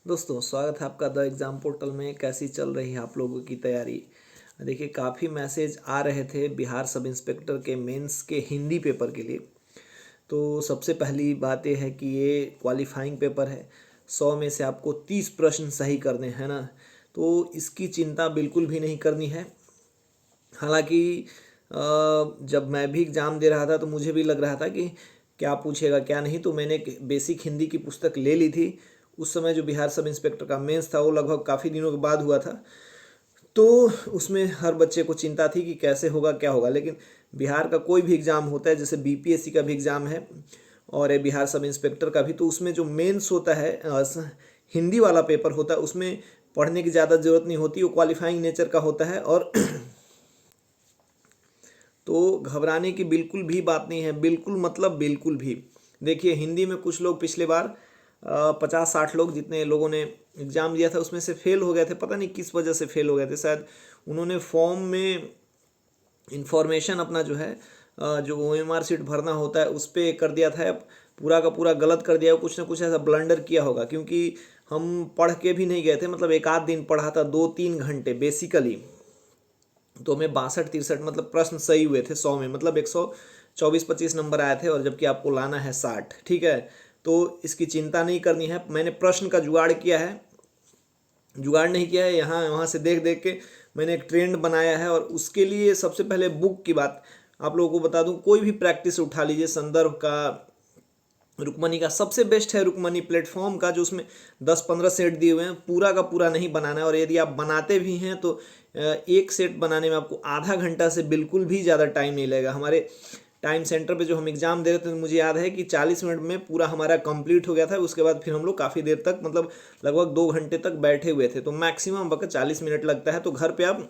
दोस्तों स्वागत है आपका द एग्ज़ाम पोर्टल में। कैसी चल रही है आप लोगों की तैयारी? देखिए, काफ़ी मैसेज आ रहे थे बिहार सब इंस्पेक्टर के मेंस के हिंदी पेपर के लिए। तो सबसे पहली बात यह है कि ये क्वालिफाइंग पेपर है। 100 में से आपको 30 प्रश्न सही करने हैं ना, तो इसकी चिंता बिल्कुल भी नहीं करनी है। हालांकि जब मैं भी एग्ज़ाम दे रहा था तो मुझे भी लग रहा था कि क्या पूछेगा क्या नहीं, तो मैंने एक बेसिक हिंदी की पुस्तक ले ली थी। उस समय जो बिहार सब इंस्पेक्टर का मेंस था वो लगभग काफ़ी दिनों के बाद हुआ था, तो उसमें हर बच्चे को चिंता थी कि कैसे होगा क्या होगा। लेकिन बिहार का कोई भी एग्ज़ाम होता है, जैसे बीपीएससी का भी एग्ज़ाम है और ये बिहार सब इंस्पेक्टर का भी, तो उसमें जो मेंस होता है हिंदी वाला पेपर होता है, उसमें पढ़ने की ज़्यादा ज़रूरत नहीं होती, वो क्वालिफाइंग नेचर का होता है। और तो घबराने की बिल्कुल भी बात नहीं है, बिल्कुल मतलब बिल्कुल भी। देखिए, हिंदी में कुछ लोग पिछले बार 50-60 लोग जितने लोगों ने एग्ज़ाम दिया था उसमें से फेल हो गए थे। पता नहीं किस वजह से फेल हो गए थे। शायद उन्होंने फॉर्म में इंफॉर्मेशन अपना जो है जो OMR शीट भरना होता है उस पर कर दिया था, पूरा का पूरा गलत कर दिया, कुछ ना कुछ ऐसा ब्लंडर किया होगा। क्योंकि हम पढ़ के भी नहीं गए थे, मतलब एक आध दिन पढ़ा था, 2-3 घंटे बेसिकली। तो हमें 62-63 मतलब प्रश्न सही हुए थे 100 में, मतलब 124-25 नंबर आए थे, और जबकि आपको लाना है 60। ठीक है, तो इसकी चिंता नहीं करनी है। मैंने प्रश्न का जुगाड़ किया है, जुगाड़ नहीं किया है, यहाँ वहाँ से देख देख के मैंने एक ट्रेंड बनाया है। और उसके लिए सबसे पहले बुक की बात आप लोगों को बता दूं, कोई भी प्रैक्टिस उठा लीजिए संदर्भ का, रुकमनी का सबसे बेस्ट है। रुकमनी प्लेटफॉर्म का जो उसमें 10-15 सेट दिए हुए हैं, पूरा का पूरा नहीं बनाना है। और यदि आप बनाते भी हैं तो एक सेट बनाने में आपको आधा घंटा से बिल्कुल भी ज़्यादा टाइम नहीं लगेगा। हमारे टाइम सेंटर पे जो हम एग्ज़ाम दे रहे थे तो मुझे याद है कि 40 मिनट में पूरा हमारा कंप्लीट हो गया था। उसके बाद फिर हम लोग काफ़ी देर तक, मतलब लगभग 2 घंटे तक बैठे हुए थे। तो मैक्सिमम वक्त 40 मिनट लगता है, तो घर पे आप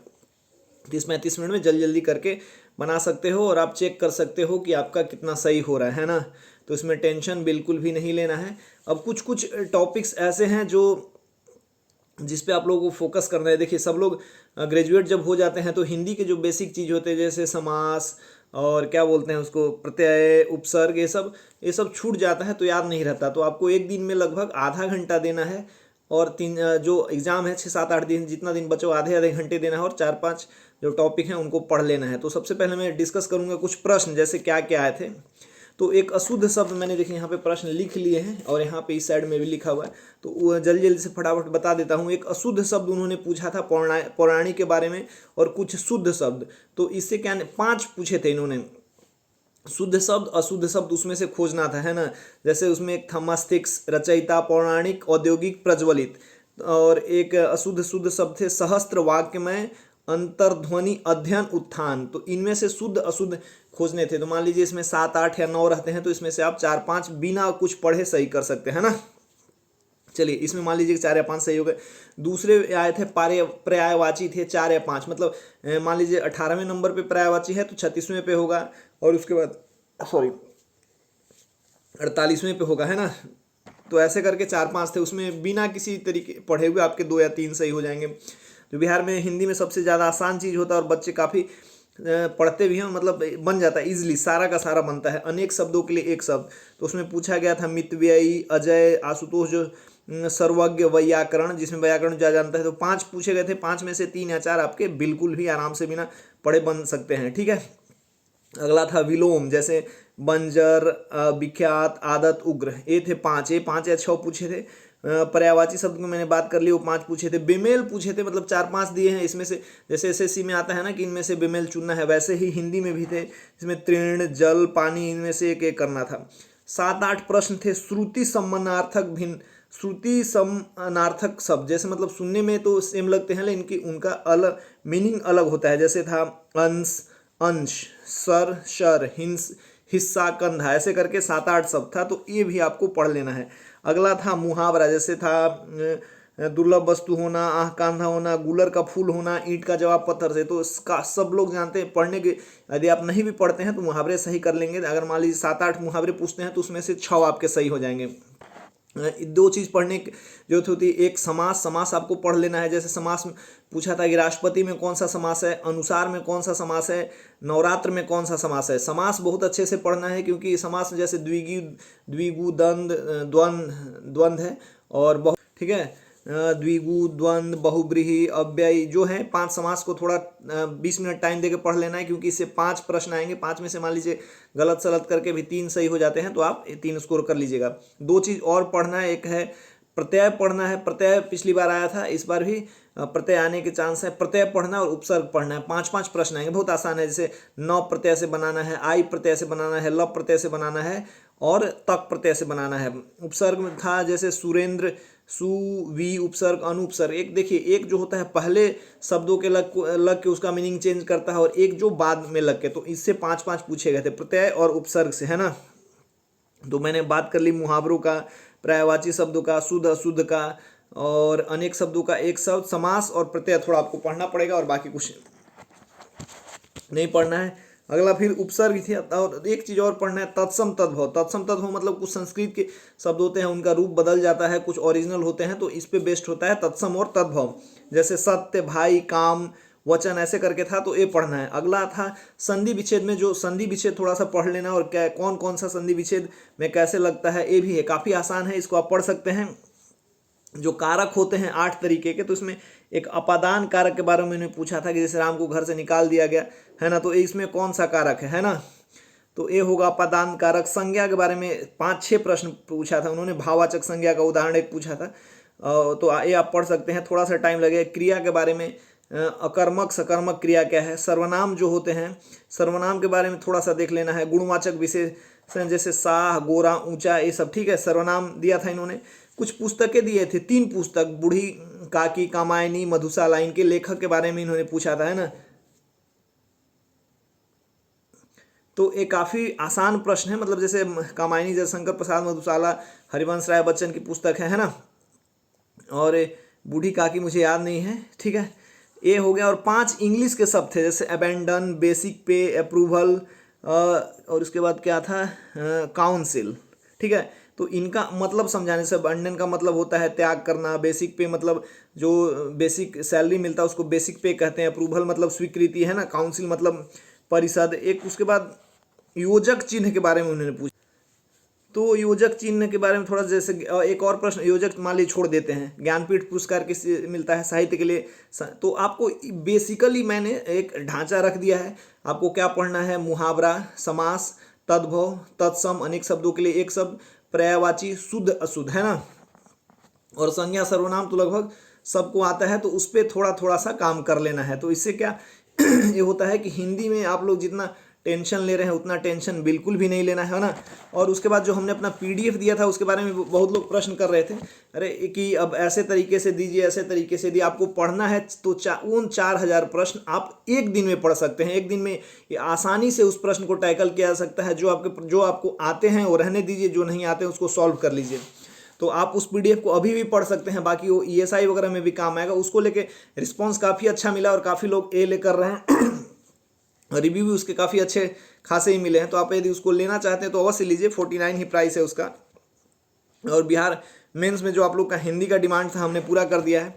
30-35 मिनट में जल्दी जल्दी करके बना सकते हो और आप चेक कर सकते हो कि आपका कितना सही हो रहा है ना। तो इसमें टेंशन बिल्कुल भी नहीं लेना है। अब कुछ कुछ टॉपिक्स ऐसे हैं जो जिस पे आप लोगों को फोकस करना है। देखिए, सब लोग ग्रेजुएट जब हो जाते हैं तो हिंदी के जो बेसिक चीज़ होते हैं, जैसे समास और क्या बोलते हैं उसको, प्रत्यय, उपसर्ग, ये सब छूट जाता है तो याद नहीं रहता। तो आपको एक दिन में लगभग आधा घंटा देना है, और जो एग्ज़ाम है 6-7-8 दिन, जितना दिन बचो आधे आधे घंटे देना है, और 4-5 जो टॉपिक हैं उनको पढ़ लेना है। तो सबसे पहले मैं डिस्कस करूँगा कुछ प्रश्न, जैसे क्या क्या आए थे। तो एक अशुद्ध शब्द मैंने, देखिए यहाँ पे प्रश्न लिख लिए हैं और यहाँ पे इस साइड में भी लिखा हुआ है, तो वो जल्दी जल्दी से फटाफट बता देता हूँ। एक अशुद्ध शब्द उन्होंने पूछा था पौराणिक के बारे में, और कुछ शुद्ध शब्द। तो इससे क्या 5 पूछे थे इन्होंने, शुद्ध शब्द अशुद्ध शब्द उसमें से खोजना था, है ना। जैसे उसमें एक था मस्तिष्क, रचयिता, पौराणिक, औद्योगिक, प्रज्वलित। और एक अशुद्ध शुद्ध शब्द थे सहस्त्र, वाक्यमय, अंतर्ध्वनि, अध्ययन, उत्थान। तो इनमें से शुद्ध अशुद्ध खोजने थे। तो मान लीजिए इसमें 7-8 या 9 रहते हैं, तो इसमें से आप 4-5 बिना कुछ पढ़े सही कर सकते हैं ना। चलिए, इसमें मान लीजिए कि 4 या 5 सही हो गए। दूसरे आए थे पर्यायवाची थे 4 या 5, मतलब मान लीजिए 18वें नंबर पे पर्यायवाची है तो 36वें पे होगा, और उसके बाद 48वें पे होगा, है ना। तो ऐसे करके 4-5 थे, उसमें बिना किसी तरीके पढ़े हुए आपके 2 या 3 सही हो जाएंगे। तो बिहार में हिंदी में सबसे ज़्यादा आसान चीज़ होता है, और बच्चे काफ़ी पढ़ते भी हैं, मतलब बन जाता है इजीली, सारा का सारा बनता है। अनेक शब्दों के लिए एक शब्द, तो उसमें पूछा गया था मितव्ययी, अजय, आशुतोष, जो सर्वज्ञ, व्याकरण, जिसमें व्याकरण जा जानता है। तो 5 पूछे गए थे, 5 में से 3 या 4 आपके बिल्कुल भी आराम से बिना पढ़े बन सकते हैं। ठीक है, अगला था विलोम, जैसे बंजर, विख्यात, आदत, उग्र। ये थे 5, ये 5 या 6 पूछे थे। पर्यायवाची शब्द की मैंने बात कर ली, वो 5 पूछे थे। बेमेल पूछे थे, मतलब 4-5 दिए हैं इसमें से। जैसे एसएससी में आता है ना कि इनमें से बेमेल चुनना है, वैसे ही हिंदी में भी थे, इसमें तृण, जल, पानी, इनमें से एक एक करना था। 7-8 प्रश्न थे श्रुति सम्मानार्थक भिन्न, श्रुति समानार्थक शब्द, जैसे मतलब सुनने में तो सेम लगते हैं लेकिन उनका अलग मीनिंग अलग होता है। जैसे था अंश, अंश, सर, शर, हिस्सा, कंधा, ऐसे करके 7-8 शब्द था, तो ये भी आपको पढ़ लेना है। अगला था मुहावरा, जैसे था दुर्लभ वस्तु होना, आह कांधा होना, गुलर का फूल होना, ईंट का जवाब पत्थर से। तो इसका सब लोग जानते हैं पढ़ने के। यदि आप नहीं भी पढ़ते हैं तो मुहावरे सही कर लेंगे। अगर मान लीजिए 7-8 मुहावरे पूछते हैं तो उसमें से 6 आपके सही हो जाएंगे। 2 चीज़ पढ़ने की जरूरत होती है, एक समास आपको पढ़ लेना है। जैसे समास में पूछा था कि राष्ट्रपति में कौन सा समास है, अनुसार में कौन सा समास है, नवरात्र में कौन सा समास है। समास बहुत अच्छे से पढ़ना है, क्योंकि समास जैसे द्विगु, द्वंद्व है, और बहुत ठीक है। द्विगु, द्वंद्व, बहुब्रीहि, अव्यय जो है 5 समास को थोड़ा 20 मिनट टाइम देके पढ़ लेना है, क्योंकि इससे 5 प्रश्न आएंगे। 5 में से मान लीजिए गलत सलत करके भी 3 सही हो जाते हैं तो आप 3 स्कोर कर लीजिएगा। 2 चीज़ और पढ़ना है, एक है प्रत्यय पढ़ना है। प्रत्यय पिछली बार आया था, इस बार भी प्रत्यय आने के चांस है। प्रत्यय पढ़ना और उपसर्ग पढ़ना है। 5-5 प्रश्न आएंगे, बहुत आसान है। जैसे न प्रत्यय से बनाना है, आई प्रत्यय से बनाना है, ल प्रत्यय से बनाना है और तक प्रत्यय से बनाना है। उपसर्ग में था जैसे सुरेंद्र, सु, वी उपसर्ग, अनुपसर्ग। एक देखिए, एक जो होता है पहले शब्दों के लग के उसका मीनिंग चेंज करता है, और एक जो बाद में लग के। तो इससे 5-5 पूछे गए थे प्रत्यय और उपसर्ग से, है ना। तो मैंने बात कर ली मुहावरों का, पर्यायवाची शब्दों का, शुद्ध अशुद्ध का, और अनेक शब्दों का एक शब्द, समास और प्रत्यय थोड़ा आपको पढ़ना पड़ेगा, और बाकी कुछ नहीं पढ़ना है। अगला फिर उपसर्ग थी, और एक चीज़ और पढ़ना है, तत्सम तद्भव। तत्सम तद्भव मतलब कुछ संस्कृत के शब्द होते हैं, उनका रूप बदल जाता है, कुछ ओरिजिनल होते हैं, तो इस पे बेस्ड होता है तत्सम और तद्भव। जैसे सत्य, भाई, काम, वचन, ऐसे करके था, तो ये पढ़ना है। अगला था संधि विच्छेद में, जो संधि विच्छेद थोड़ा सा पढ़ लेना, और क्या कौन कौन सा संधि विच्छेद में कैसे लगता है, ये भी है। काफ़ी आसान है, इसको आप पढ़ सकते हैं। जो कारक होते हैं 8 तरीके के, तो इसमें एक अपादान कारक के बारे में मैंने पूछा था कि जैसे राम को घर से निकाल दिया गया, है ना, तो इसमें कौन सा कारक है ना। तो ये होगा अपादान कारक। संज्ञा के बारे में 5-6 प्रश्न पूछा था उन्होंने, भाववाचक संज्ञा का उदाहरण एक पूछा था, तो ये आप पढ़ सकते हैं, थोड़ा सा टाइम लगेगा। क्रिया के बारे में, अकर्मक सकर्मक क्रिया क्या है। सर्वनाम जो होते हैं, सर्वनाम के बारे में थोड़ा सा देख लेना है। गुणवाचक विशेषण जैसे साह, गोरा, ऊंचा, ये सब, ठीक है, सर्वनाम दिया था इन्होंने। कुछ पुस्तकें दिए थे, 3 पुस्तक, बूढ़ी काकी, कामायनी, मधुशाला, इनके लेखक के बारे में इन्होंने पूछा था, है ना। तो ये काफ़ी आसान प्रश्न है, मतलब जैसे कामायनी जैसे शंकर प्रसाद मधुशाला, हरिवंश राय बच्चन की पुस्तक है ना। और बूढ़ी काकी मुझे याद नहीं है, ठीक है। ये हो गया। और 5 इंग्लिश के शब्द थे, जैसे अबेंडन, बेसिक पे, अप्रूवल, और उसके बाद क्या था, काउंसिल, ठीक है। तो इनका मतलब समझाने से, अबेंडन का मतलब होता है त्याग करना, बेसिक पे मतलब जो बेसिक सैलरी मिलता है उसको बेसिक पे कहते हैं, अप्रूवल मतलब स्वीकृति, है ना, काउंसिल मतलब परिषद। एक उसके बाद योजक चिन्ह के बारे में उन्होंने पूछा, तो योजक चिन्ह के बारे में थोड़ा, जैसे एक और प्रश्न, योजक मान लीजिए छोड़ देते हैं, ज्ञानपीठ पुरस्कार किससे मिलता है, साहित्य के लिए। तो आपको बेसिकली मैंने एक ढांचा रख दिया है, आपको क्या पढ़ना है, मुहावरा, समास, तद्भव, तत्सम, अनेक शब्दों के लिए एक शब्द, पर्यायवाची, शुद्ध अशुद्ध, है ना। और संज्ञा सर्वनाम तो लगभग सबको आता है, तो उस पर थोड़ा थोड़ा सा काम कर लेना है। तो इससे क्या ये होता है कि हिंदी में आप लोग जितना टेंशन ले रहे हैं उतना टेंशन बिल्कुल भी नहीं लेना है ना। और उसके बाद जो हमने अपना PDF दिया था उसके बारे में बहुत लोग प्रश्न कर रहे थे, अरे कि अब ऐसे तरीके से दीजिए, ऐसे तरीके से दिए। आपको पढ़ना है तो उन 4000 प्रश्न आप एक दिन में पढ़ सकते हैं। एक दिन में आसानी से उस प्रश्न को टैकल किया जा सकता है। जो आपको आते हैं वो रहने दीजिए, जो नहीं आते हैं उसको सॉल्व कर लीजिए। तो आप उस PDF को अभी भी पढ़ सकते हैं। बाकी वो ESI वगैरह में भी काम आएगा। उसको लेके रिस्पॉन्स काफ़ी अच्छा मिला और काफ़ी लोग ए लेकर रहे हैं। रिव्यू भी उसके काफ़ी अच्छे खासे ही मिले हैं। तो आप यदि उसको लेना चाहते हैं तो अवश्य लीजिए, 49 ही प्राइस है उसका। और बिहार मेंस में जो आप लोग का हिंदी का डिमांड था हमने पूरा कर दिया है।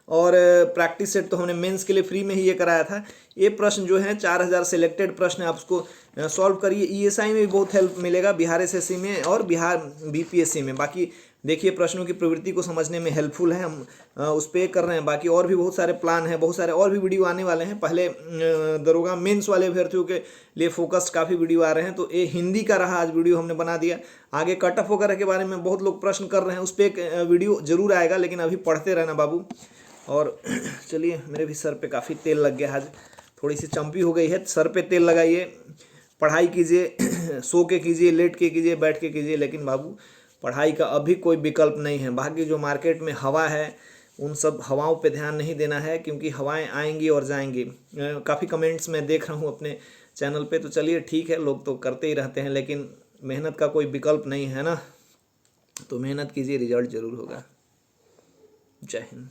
और प्रैक्टिस सेट तो हमने मेंस के लिए फ्री में ही ये कराया था। ये प्रश्न जो है 4000 सिलेक्टेड प्रश्न है, आप उसको सॉल्व करिए। ESI में भी बहुत हेल्प मिलेगा, बिहार SSC में और बिहार BPSC में। बाकी देखिए प्रश्नों की प्रवृत्ति को समझने में हेल्पफुल है, हम उस पर कर रहे हैं। बाकी और भी बहुत सारे प्लान हैं, बहुत सारे और भी वीडियो आने वाले हैं। पहले दरोगा मेंस वाले अभ्यर्थियों के लिए फोकस्ड काफ़ी वीडियो आ रहे हैं, तो ये हिंदी का रहा आज वीडियो हमने बना दिया। आगे कट ऑफ वगैरह के बारे में बहुत लोग प्रश्न कर रहे हैं, उस पर एक वीडियो जरूर आएगा, लेकिन अभी पढ़ते रहना बाबू। और चलिए, मेरे भी सर पे काफ़ी तेल लग गया, आज थोड़ी सी चंपी हो गई है। सर पे तेल लगाइए, पढ़ाई कीजिए, सो के कीजिए, लेट के कीजिए, बैठ के कीजिए, लेकिन बाबू पढ़ाई का अभी कोई विकल्प नहीं है। बाकी जो मार्केट में हवा है उन सब हवाओं पे ध्यान नहीं देना है, क्योंकि हवाएं आएंगी और जाएंगी। काफ़ी कमेंट्स मैं देख रहा हूँ अपने चैनल पे। तो चलिए ठीक है, लोग तो करते ही रहते हैं, लेकिन मेहनत का कोई विकल्प नहीं है ना। तो मेहनत कीजिए, रिजल्ट ज़रूर होगा। जय हिंद।